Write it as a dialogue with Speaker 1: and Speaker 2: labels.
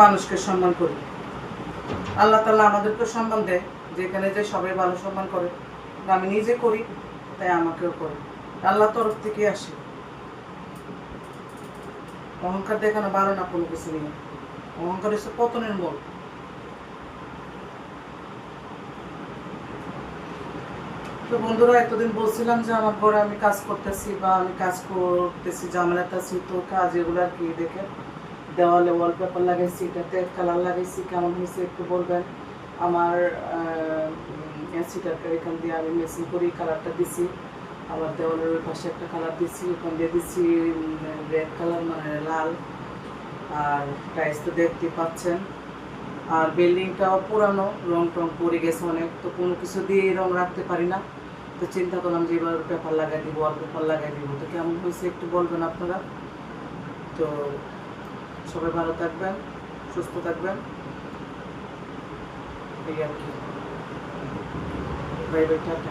Speaker 1: মানুষকে সম্মান করি। আল্লাহ তাআলা আমাদেরকে সম্মান দেয়, যেখানে যে সবাই ভালো সম্মান করে, আমি নিজে করি তাই আমাকেও করে, আল্লাহ তরফ থেকে আসে। অহংকার দেখানো ভালো না কোনো কিছু নিয়ে। অহংকার হচ্ছে পতনের মূল। তো বন্ধুরা, এতদিন বলছিলাম যে আমার ঘরে আমি কাজ করতেছি বা আমি কাজ করতেছি, ঝামেলাতে আছি, তো কাজ এগুলো আর কি দেখে দেওয়ালে ওয়ালপেপার লাগাইছি, এটাতে কালার লাগাইছি, কেমন হয়েছে একটু বলবেন। আমার অ্যাসিটার এখান দিয়ে আমি মেশিন করি কালারটা দিছি, আবার দেওয়ালের ওই পাশে একটা কালার দিছি, ওখান দিয়ে দিছি রেড কালার মানে লাল। আর টাইলস তো দেখতে পাচ্ছেন। আর বিল্ডিংটাও পুরানো, রং টং পড়ে গেছে অনেক, তো কোনো কিছু দিয়ে রং রাখতে পারি না। তো চিন্তা করলাম যে এবার পেপার লাগাই দিব, ওয়ালপেপার লাগাই দিব। তো কেমন হয়েছে একটু বলবেন আপনারা। তো সবাই ভালো থাকবেন, সুস্থ থাকবেন, এই আর কি। Bye bye, tata.